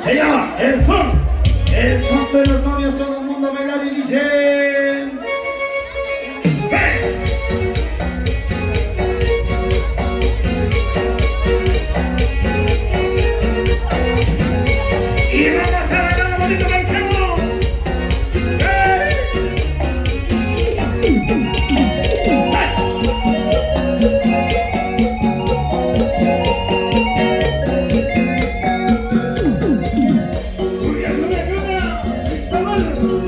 Se llama El Son. El son de los novios, todo el mundo bailar y dice... ¡Hey! Y vamos a bailar bonito paisano. ¡Hey! ¡Julián, no me ayuda! ¡Está mal!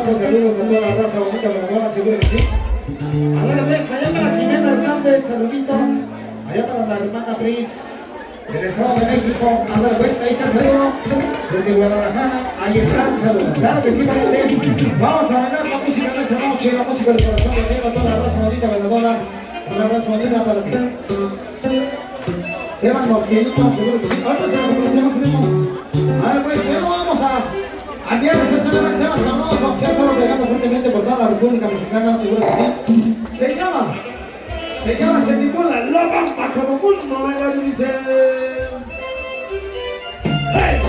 pues saludos a toda la raza bonita de la bola, seguro que sí. A ver, pues, allá para Jimena Hernández, saluditos. Allá para la hermana Pris, del Estado de México. A ver, pues, ahí está el saludo. Desde Guadalajara, ahí está el saludo. Claro que sí, parece. Vamos a bailar la música de esta noche, la música del corazón de Diego, toda la raza bonita bailadora. Toda la raza bonita para ti. Esteban Norquelito, seguro que sí. Ahorita se lo conocemos, primo. A ver, pues, bueno, vamos a enviarles este nuevo tema sabroso que ha estado pegando fuertemente por toda la República Mexicana, seguro que sí. Se titula La Bamba, todo mundo bailar y dice... ¡Hey!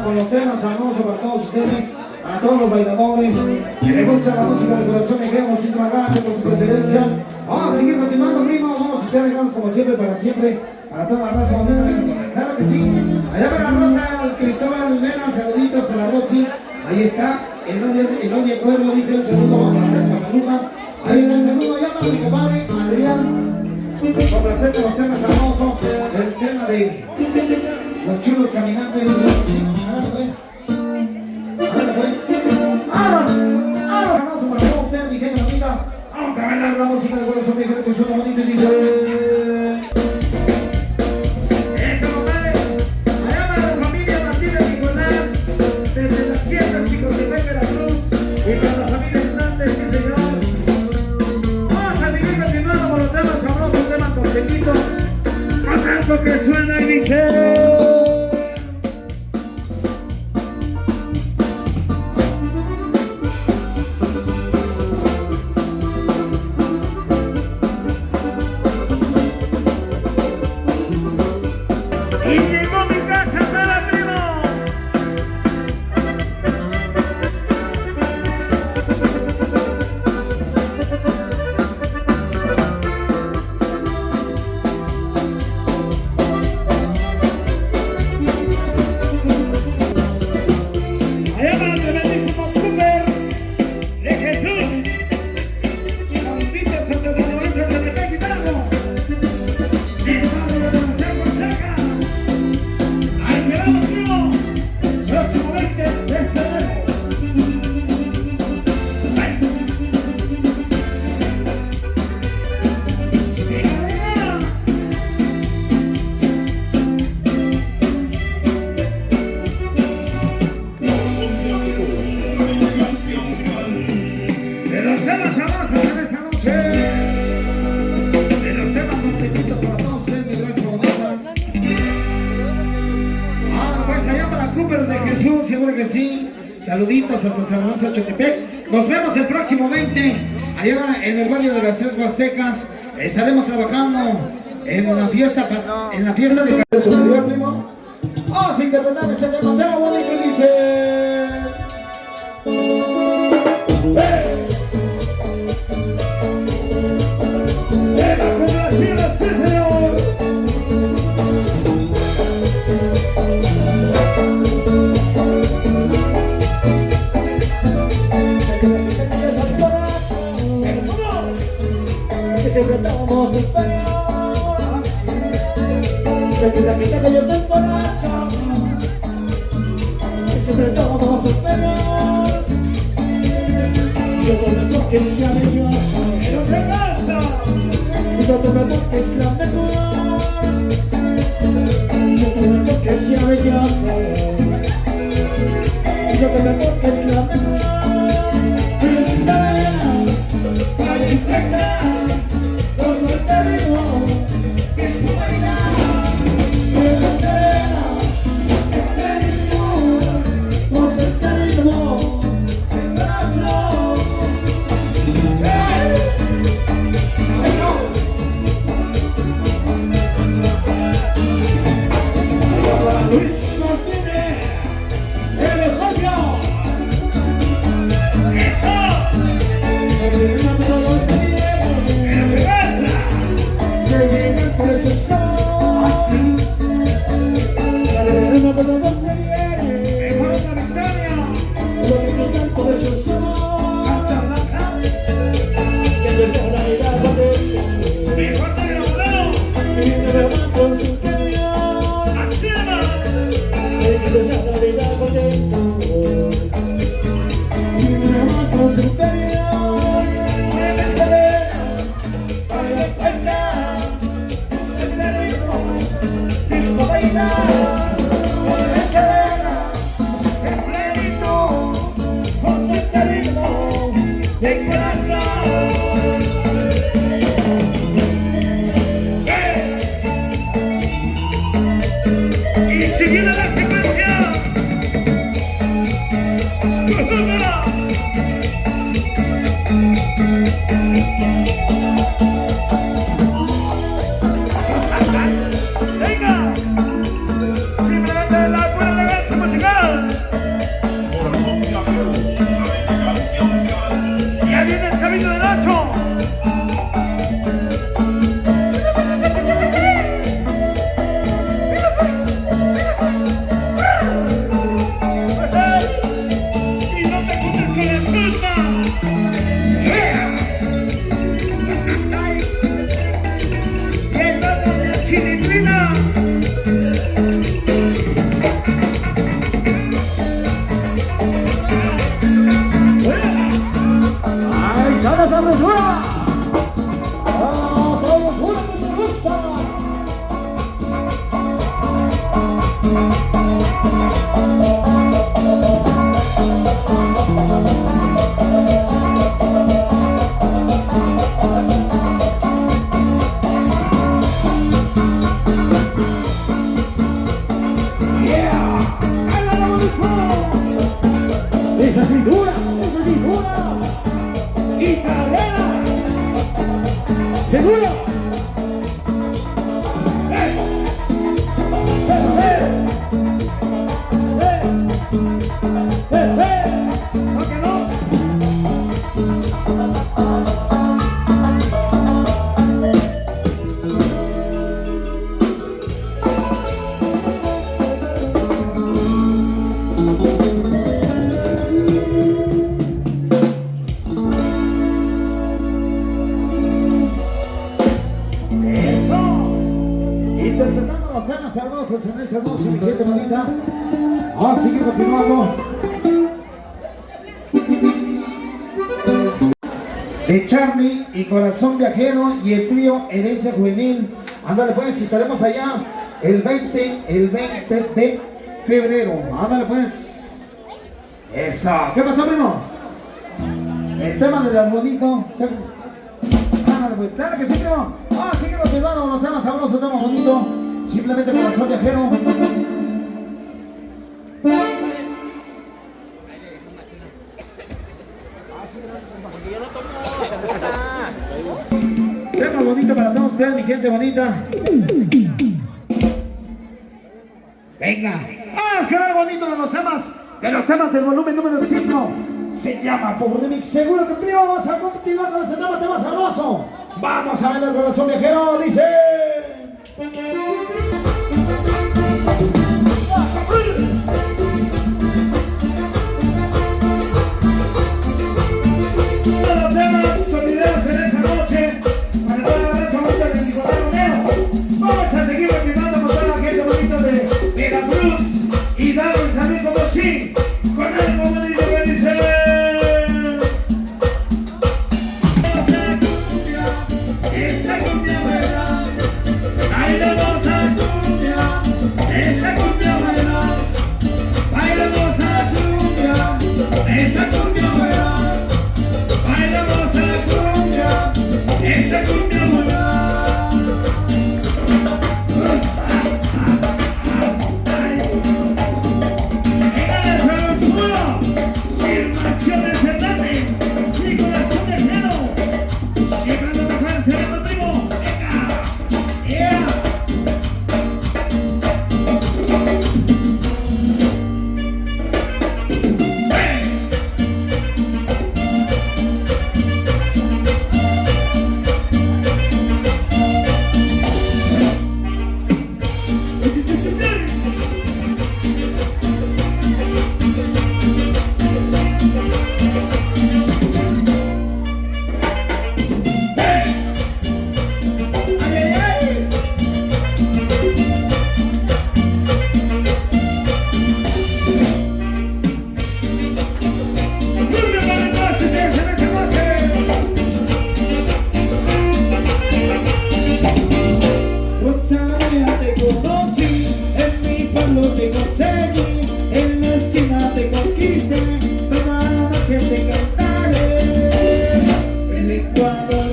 Con los temas hermosos para todos ustedes, para todos los bailadores que les gusta la música del corazón. Me quedo, muchísimas gracias por su preferencia. Vamos a seguir continuando, primo. Vamos a echarle ganas como siempre, para siempre, para toda la raza bonita. Claro que sí. Allá para la Rosa, Cristóbal Mena, saluditos para Rosy. Ahí está. Elodia Cuervo dice un saludo hasta Samaluca. Ahí está el saludo allá para mi compadre Adrián. Complacerte los temas hermosos. El tema de los chulos caminantes. Ahora pues. Ahora pues. ¡Vamos! Abrazo para todos ustedes, mi gente bonita. Vamos a bailar la música de corazón, mi gente que suena bonito y dice. Eso, compadre. Allá para la familia Martínez Nicolás. Desde las sierras, chicos, de Veracruz. Y para la familia Hernández, sí señor. Vamos a seguir continuando con los temas sabrosos, temas cortecitos. Con algo que suena y dice. Seguro que sí. Saluditos hasta San Lorenzo, Chotepec. Nos vemos el próximo 20 allá en el barrio de las Tres Huastecas. Estaremos trabajando en la fiesta de Superior, primo. Vamos a interpretar este tema bonito que dice. ¡De la población, sí señor! Siempre estamos superiores. Sé que la mitad que yo soy borracho. Siempre estamos superiores. Yo no me toques la mejor. ¡En otra casa! Y no me toques la mejor. Yo no me toques la mejor. Yo no me toques la mejor. Para enfrentar. cintura. ¡Vamos a locura que te gusta! Esa cintura y cadena, seguro. ¿No que no? Interpretando los temas sabrosos en esa noche, mi gente bonita. Vamos a seguir continuando. De Charlie y Corazón Viajero y el trío Herencia Juvenil. Ándale pues, estaremos allá el 20 de febrero. Ándale pues. Eso. ¿Qué pasó, primo? El tema del arbolito. Ándale pues, claro que sí, primo. Vamos a seguir continuando los temas sabrosos, temas bonitos. Simplemente Corazón Viajero. Tema bonito para todos ustedes, mi gente bonita. Venga, vamos a hablar bonito de los temas del volumen número 5. Se llama Pop Remix. Seguro que primo vamos a continuar con ese tema sabroso. Vamos a ver el Corazón Viajero, dice. Todos los temas sonideros en esa noche, para toda la raza bonita de Nicolás Romero. Vamos a seguir continuando con toda la gente bonita de Veracruz y David San Luis Potosí, con algo bonito que dice. Esta cumbia buena, bailamos a cumbia, esta cumbia buena, bailamos a cumbia, esta cumbia buena, bailamos a cumbia, esta cumbia buena. Venga, eso es uno, Cirmaciones Hernández, mi Corazón Viajero, siempre lo mejor será contigo. Venga, yeah. Rosalía, te conocí, en mi pueblo te conseguí, en la esquina te conquisté, toda la noche te cantaré. El Ecuador,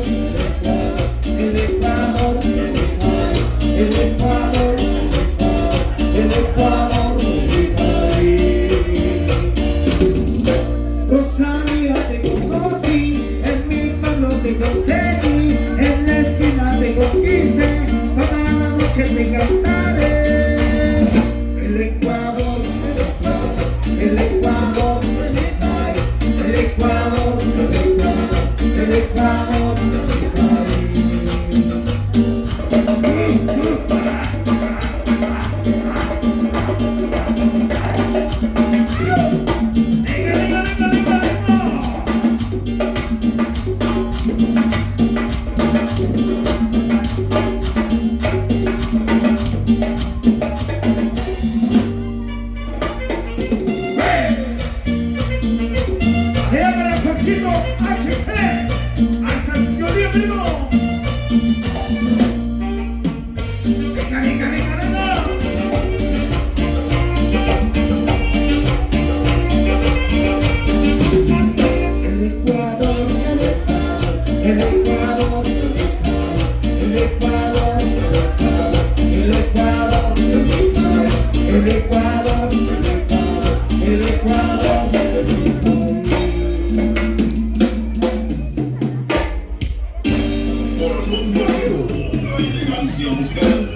el Ecuador, el Ecuador, el Ecuador, el país. Rosalía, te conocí, en mi pueblo te conseguí, en la esquina te conquisté, te cantaré. El Ecuador, el Ecuador, el país. El Ecuador, el Ecuador, el Ecuador, el país. Venga, venga, venga, venga, venga. Corazón viajero, la elegancia musical.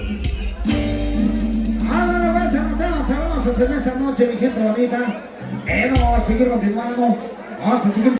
Vamos a hacer esa noche, mi gente bonita. No, vamos a seguir continuando. Vamos a seguir.